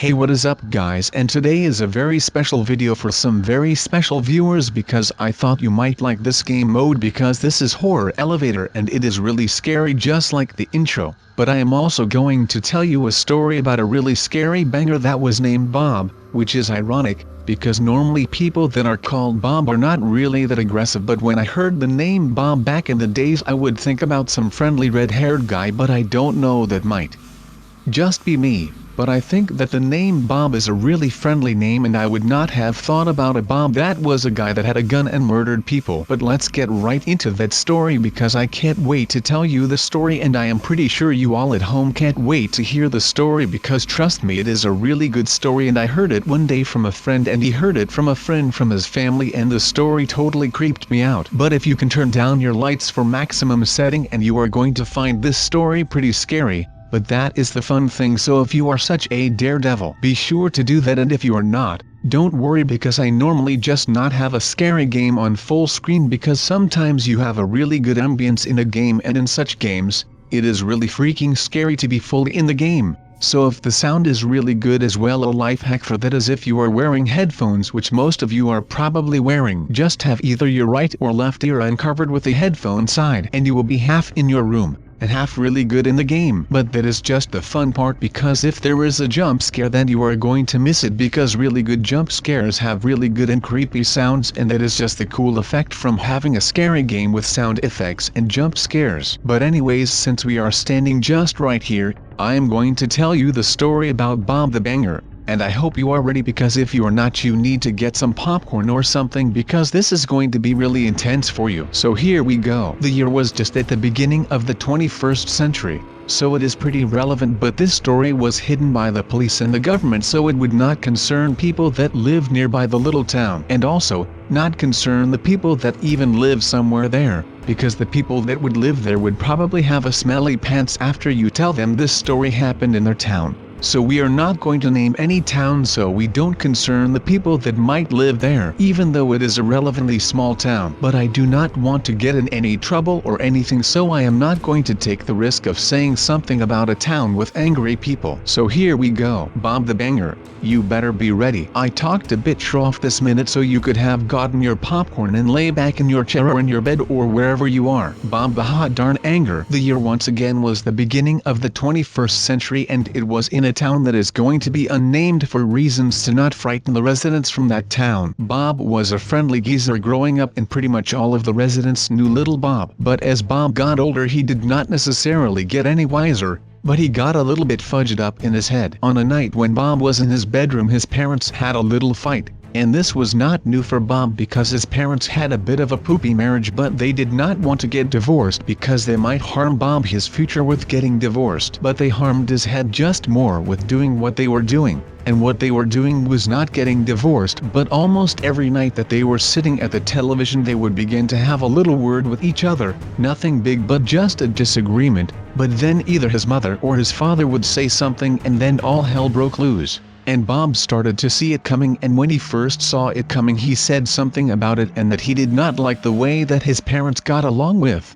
Hey, what is up guys, and today is a very special video for some very special viewers because I thought you might like this game mode because this is horror elevator and it is really scary just like the intro. But I am also going to tell you a story about a really scary banger that was named Bob, which is ironic, because normally people that are called Bob are not really that aggressive, but when I heard the name Bob back in the days I would think about some friendly red-haired guy, but I don't know, that might just be me. But I think that the name Bob is a really friendly name and I would not have thought about a Bob that was a guy that had a gun and murdered people. But let's get right into that story because I can't wait to tell you the story, and I am pretty sure you all at home can't wait to hear the story because trust me, it is a really good story, and I heard it one day from a friend and he heard it from a friend from his family, and the story totally creeped me out. But if you can turn down your lights for maximum setting, and you are going to find this story pretty scary. But that is the fun thing, so if you are such a daredevil, be sure to do that, and if you are not, don't worry because I normally just not have a scary game on full screen because sometimes you have a really good ambience in a game, and in such games, it is really freaking scary to be fully in the game. So if the sound is really good as well, a life hack for that is if you are wearing headphones, which most of you are probably wearing, just have either your right or left ear uncovered with the headphone side and you will be half in your room and half really good in the game. But that is just the fun part, because if there is a jump scare then you are going to miss it, because really good jump scares have really good and creepy sounds, and that is just the cool effect from having a scary game with sound effects and jump scares. But anyways, since we are standing just right here, I am going to tell you the story about Bob the Banger. And I hope you are ready, because if you are not, you need to get some popcorn or something because this is going to be really intense for you. So here we go. The year was just at the beginning of the 21st century, so it is pretty relevant, but this story was hidden by the police and the government, so it would not concern people that live nearby the little town, and also not concern the people that even live somewhere there, because the people that would live there would probably have a smelly pants after you tell them this story happened in their town. So we are not going to name any town so we don't concern the people that might live there, even though it is a relatively small town. But I do not want to get in any trouble or anything, so I am not going to take the risk of saying something about a town with angry people. So here we go. Bob the Banger. You better be ready. I talked a bit off this minute so you could have gotten your popcorn and lay back in your chair or in your bed or wherever you are. Bob the hot darn anger. The year once again was the beginning of the 21st century, and it was in a town that is going to be unnamed for reasons to not frighten the residents from that town. Bob was a friendly geezer growing up, and pretty much all of the residents knew little Bob. But as Bob got older, he did not necessarily get any wiser, but he got a little bit fudged up in his head. On a night when Bob was in his bedroom, his parents had a little fight. And this was not new for Bob because his parents had a bit of a poopy marriage, but they did not want to get divorced because they might harm Bob his future with getting divorced. But they harmed his head just more with doing what they were doing. And what they were doing was not getting divorced, but almost every night that they were sitting at the television they would begin to have a little word with each other. Nothing big, but just a disagreement. But then either his mother or his father would say something and then all hell broke loose. And Bob started to see it coming, and when he first saw it coming he said something about it, and that he did not like the way that his parents got along with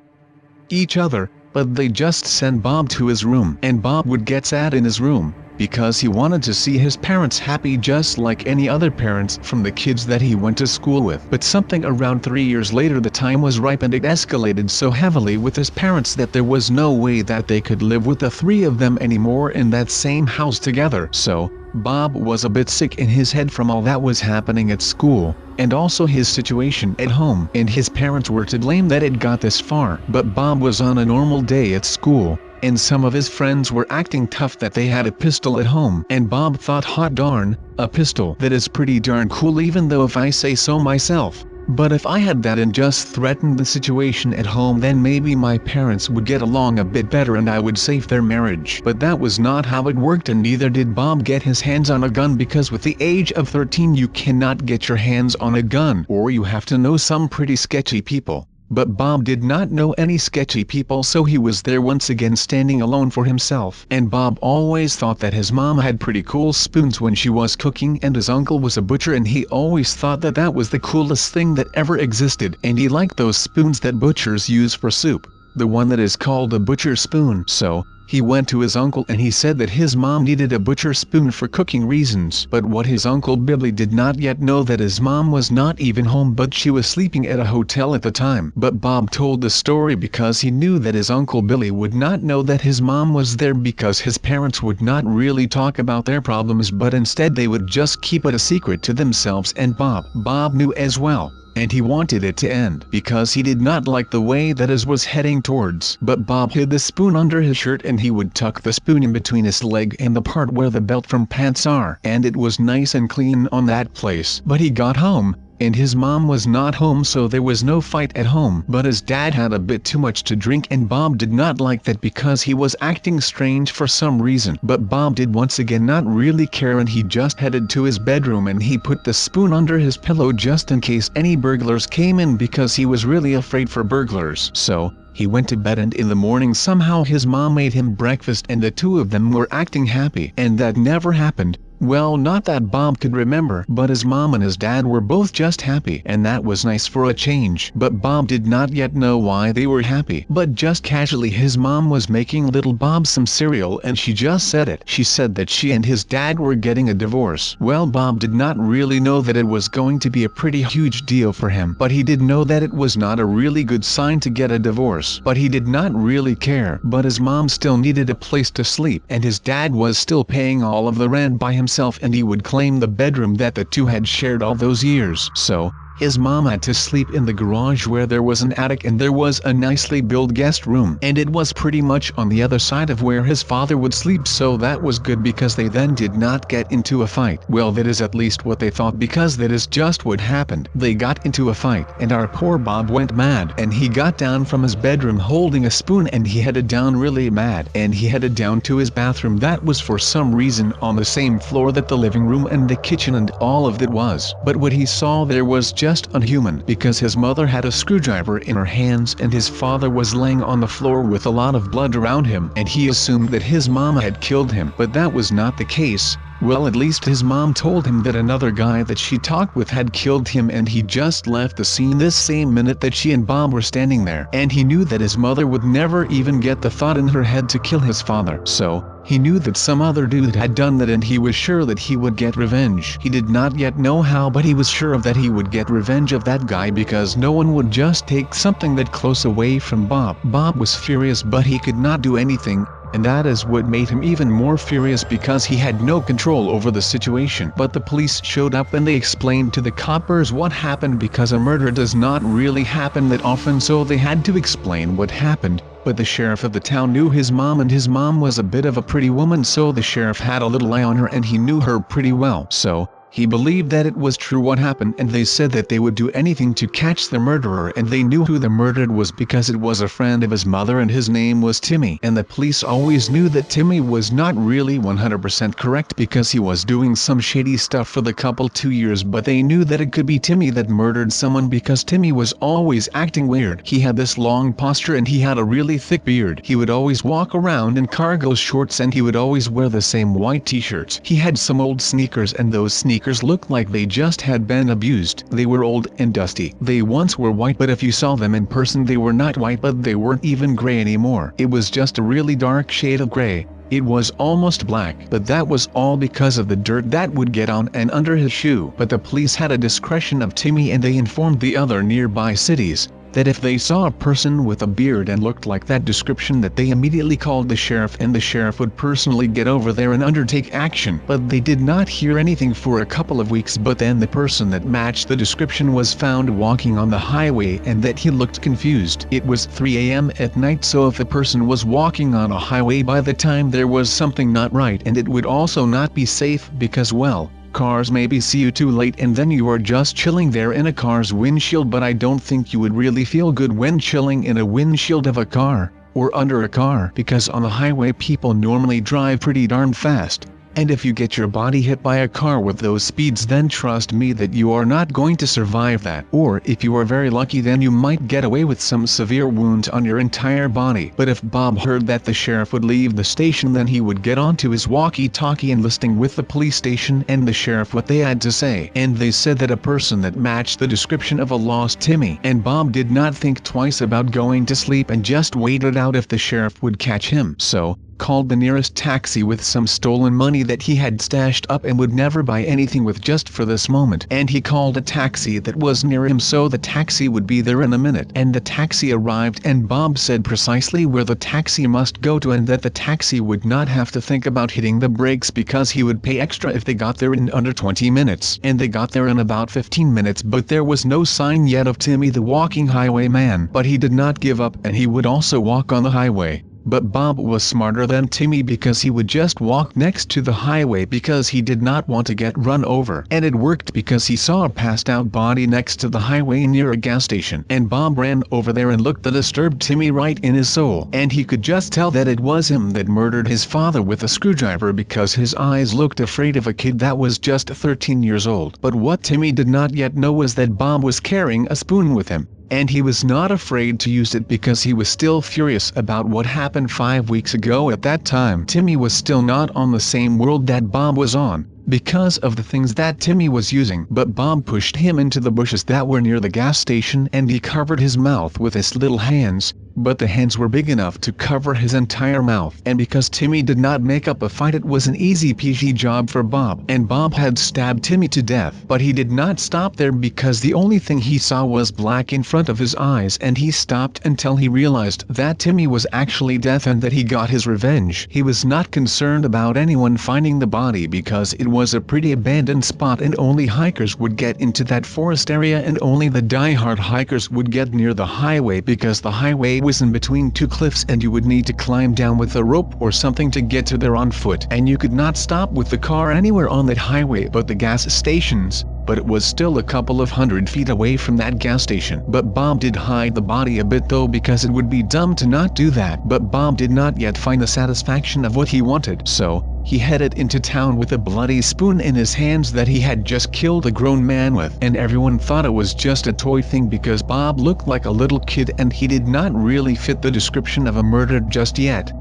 each other. But they just sent Bob to his room, and Bob would get sad in his room because he wanted to see his parents happy just like any other parents from the kids that he went to school with. But something around 3 years later, the time was ripe and it escalated so heavily with his parents that there was no way that they could live with the three of them anymore in that same house together. So Bob was a bit sick in his head from all that was happening at school, and also his situation at home, and his parents were to blame that it got this far. But Bob was on a normal day at school, and some of his friends were acting tough that they had a pistol at home, and Bob thought, hot darn, a pistol, that is pretty darn cool, even though if I say so myself. But if I had that and just threatened the situation at home, then maybe my parents would get along a bit better and I would save their marriage. But that was not how it worked, and neither did Bob get his hands on a gun, because with the age of 13 you cannot get your hands on a gun, or you have to know some pretty sketchy people. But Bob did not know any sketchy people, so he was there once again standing alone for himself. And Bob always thought that his mom had pretty cool spoons when she was cooking, and his uncle was a butcher, and he always thought that that was the coolest thing that ever existed, and he liked those spoons that butchers use for soup. the one that is called a butcher spoon. So he went to his uncle and he said that his mom needed a butcher spoon for cooking reasons. But what his uncle Billy did not yet know that his mom was not even home, but she was sleeping at a hotel at the time. But Bob told the story because he knew that his uncle Billy would not know that his mom was there, because his parents would not really talk about their problems, but instead they would just keep it a secret to themselves, and Bob knew as well. And he wanted it to end because he did not like the way that it was heading towards. But Bob hid the spoon under his shirt and he would tuck the spoon in between his leg and the part where the belt from pants are, and it was nice and clean on that place. But he got home, and his mom was not home, so there was no fight at home. But his dad had a bit too much to drink, and Bob did not like that because he was acting strange for some reason. But Bob did once again not really care, and he just headed to his bedroom and he put the spoon under his pillow just in case any burglars came in, because he was really afraid for burglars. So he went to bed, and in the morning somehow his mom made him breakfast and the two of them were acting happy. And that never happened. Well, not that Bob could remember, but his mom and his dad were both just happy, and that was nice for a change. But Bob did not yet know why they were happy. But just casually his mom was making little Bob some cereal and she just said it. She said that she and his dad were getting a divorce. Well, Bob did not really know that it was going to be a pretty huge deal for him, but he did know that it was not a really good sign to get a divorce. But he did not really care. But his mom still needed a place to sleep, and his dad was still paying all of the rent by himself, and he would claim the bedroom that the two had shared all those years. So his mom had to sleep in the garage where there was an attic and there was a nicely built guest room, and it was pretty much on the other side of where his father would sleep, so that was good because they then did not get into a fight. Well, that is at least what they thought, because that is just what happened. They got into a fight and our poor Bob went mad, and he got down from his bedroom holding a spoon and he headed down really mad, and he headed down to his bathroom that was for some reason on the same floor that the living room and the kitchen and all of it was. But what he saw there was just unhuman, because his mother had a screwdriver in her hands and his father was laying on the floor with a lot of blood around him, and he assumed that his mama had killed him. But that was not the case. Well, at least his mom told him that another guy that she talked with had killed him, and he just left the scene this same minute that she and Bob were standing there. And he knew that his mother would never even get the thought in her head to kill his father. So he knew that some other dude had done that, and he was sure that he would get revenge. He did not yet know how, but he was sure of that he would get revenge of that guy, because no one would just take something that close away from Bob. Bob was furious, but he could not do anything. And that is what made him even more furious, because he had no control over the situation. But the police showed up and they explained to the coppers what happened, because a murder does not really happen that often, so they had to explain what happened. But the sheriff of the town knew his mom, and his mom was a bit of a pretty woman, so the sheriff had a little eye on her and he knew her pretty well. So he believed that it was true what happened, and they said that they would do anything to catch the murderer, and they knew who the murdered was because it was a friend of his mother and his name was Timmy. And the police always knew that Timmy was not really 100% correct because he was doing some shady stuff for the couple 2 years, but they knew that it could be Timmy that murdered someone because Timmy was always acting weird. He had this long posture and he had a really thick beard. He would always walk around in cargo shorts and he would always wear the same white t-shirts. He had some old sneakers, and those sneakers looked like they just had been abused. They were old and dusty. They once were white, but if you saw them in person they were not white, but they weren't even gray anymore. It was just a really dark shade of gray. It was almost black, but that was all because of the dirt that would get on and under his shoe. But the police had a discretion of Timmy, and they informed the other nearby cities that if they saw a person with a beard and looked like that description, that they immediately called the sheriff, and the sheriff would personally get over there and undertake action. But they did not hear anything for a couple of weeks, but then the person that matched the description was found walking on the highway, and that he looked confused. It was 3 a.m. at night, so if the person was walking on a highway by the time, there was something not right, and it would also not be safe because, well, cars maybe see you too late and then you are just chilling there in a car's windshield. But I don't think you would really feel good when chilling in a windshield of a car, or under a car, because on the highway people normally drive pretty darn fast. And if you get your body hit by a car with those speeds, then trust me that you are not going to survive that. Or if you are very lucky, then you might get away with some severe wounds on your entire body. But if Bob heard that the sheriff would leave the station, then he would get onto his walkie-talkie and listening with the police station and the sheriff what they had to say. And they said that a person that matched the description of a lost Timmy. And Bob did not think twice about going to sleep and just waited out if the sheriff would catch him. So, called the nearest taxi with some stolen money that he had stashed up and would never buy anything with just for this moment. And he called a taxi that was near him, so the taxi would be there in a minute. And the taxi arrived, and Bob said precisely where the taxi must go to, and that the taxi would not have to think about hitting the brakes because he would pay extra if they got there in under 20 minutes. And they got there in about 15 minutes, but there was no sign yet of Timmy the walking highwayman. But he did not give up, and he would also walk on the highway. But Bob was smarter than Timmy because he would just walk next to the highway because he did not want to get run over. And it worked because he saw a passed out body next to the highway near a gas station. And Bob ran over there and looked the disturbed Timmy right in his soul. And he could just tell that it was him that murdered his father with a screwdriver because his eyes looked afraid of a kid that was just 13 years old. But what Timmy did not yet know was that Bob was carrying a spoon with him. And he was not afraid to use it because he was still furious about what happened 5 weeks ago. At that time, Timmy was still not on the same world that Bob was on, because of the things that Timmy was using. But Bob pushed him into the bushes that were near the gas station, and he covered his mouth with his little hands, but the hands were big enough to cover his entire mouth. And because Timmy did not make up a fight, it was an easy peasy job for Bob. And Bob had stabbed Timmy to death. But he did not stop there because the only thing he saw was black in front of his eyes, and he stopped until he realized that Timmy was actually dead and that he got his revenge. He was not concerned about anyone finding the body because it was a pretty abandoned spot and only hikers would get into that forest area, and only the die-hard hikers would get near the highway because the highway was in between two cliffs and you would need to climb down with a rope or something to get to there on foot. And you could not stop with the car anywhere on that highway but the gas stations. But it was still a couple of 100 feet away from that gas station. But Bob did hide the body a bit though, because it would be dumb to not do that. But Bob did not yet find the satisfaction of what he wanted, so he headed into town with a bloody spoon in his hands that he had just killed a grown man with. And everyone thought it was just a toy thing because Bob looked like a little kid and he did not really fit the description of a murderer just yet.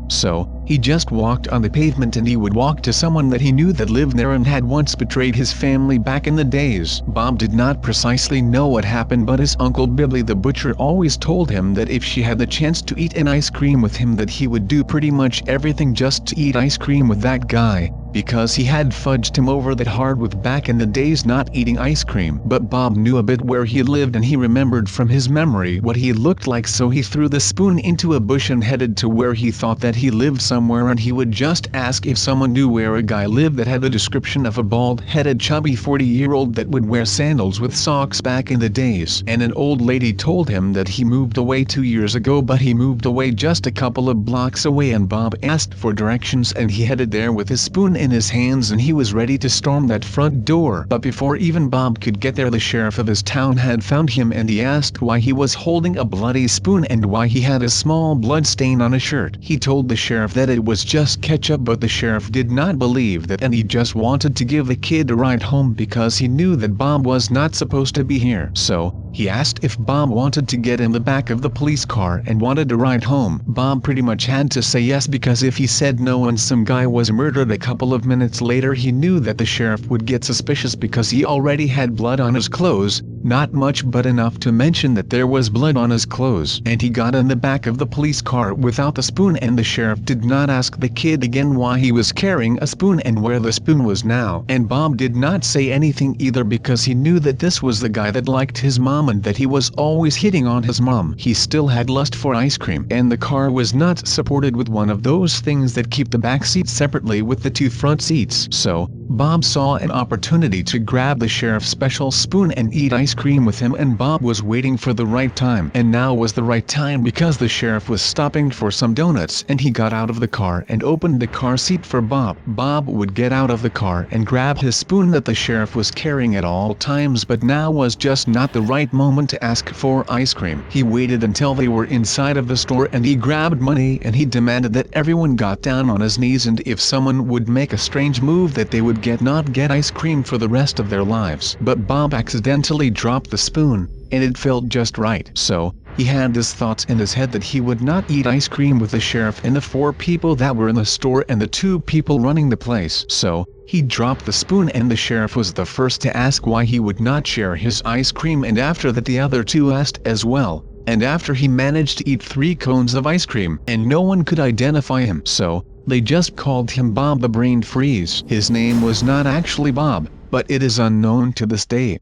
So, he just walked on the pavement, and he would walk to someone that he knew that lived there and had once betrayed his family back in the days. Bob did not precisely know what happened, but his uncle Bibbly the butcher always told him that if she had the chance to eat an ice cream with him, that he would do pretty much everything just to eat ice cream with that guy, because he had fudged him over that hard with back in the days not eating ice cream. But Bob knew a bit where he lived, and he remembered from his memory what he looked like, so he threw the spoon into a bush and headed to where he thought that he lived somewhere, and he would just ask if someone knew where a guy lived that had the description of a bald-headed chubby 40-year-old that would wear sandals with socks back in the days. And an old lady told him that he moved away 2 years ago, but he moved away just a couple of blocks away. And Bob asked for directions, and he headed there with his spoon in his hands, and he was ready to storm that front door. But before even Bob could get there, the sheriff of his town had found him, and he asked why he was holding a bloody spoon and why he had a small blood stain on his shirt. He told the sheriff that it was just ketchup, but the sheriff did not believe that, and he just wanted to give the kid a ride home because he knew that Bob was not supposed to be here. So, he asked if Bob wanted to get in the back of the police car and wanted to ride home. Bob pretty much had to say yes, because if he said no and some guy was murdered a couple of minutes later, he knew that the sheriff would get suspicious because he already had blood on his clothes, not much but enough to mention that there was blood on his clothes. And he got in the back of the police car without the spoon, and the sheriff did not ask the kid again why he was carrying a spoon and where the spoon was now. And Bob did not say anything either because he knew that this was the guy that liked his mom and that he was always hitting on his mom. He still had lust for ice cream, and the car was not supported with one of those things that keep the back seats separately with the two front seats. So, Bob saw an opportunity to grab the sheriff's special spoon and eat ice ice cream with him, and Bob was waiting for the right time. And now was the right time because the sheriff was stopping for some donuts, and he got out of the car and opened the car seat for Bob. Bob would get out of the car and grab his spoon that the sheriff was carrying at all times, but now was just not the right moment to ask for ice cream. He waited until they were inside of the store, and he grabbed money and he demanded that everyone got down on his knees, and if someone would make a strange move that they would not get ice cream for the rest of their lives. But Bob accidentally dropped the spoon, and it felt just right. So, he had his thoughts in his head that he would not eat ice cream with the sheriff and the 4 people that were in the store and the 2 people running the place. So, he dropped the spoon, and the sheriff was the first to ask why he would not share his ice cream, and after that the other 2 asked as well. And after he managed to eat 3 cones of ice cream, and no one could identify him, so they just called him Bob the Brain Freeze. His name was not actually Bob, but it is unknown to this day.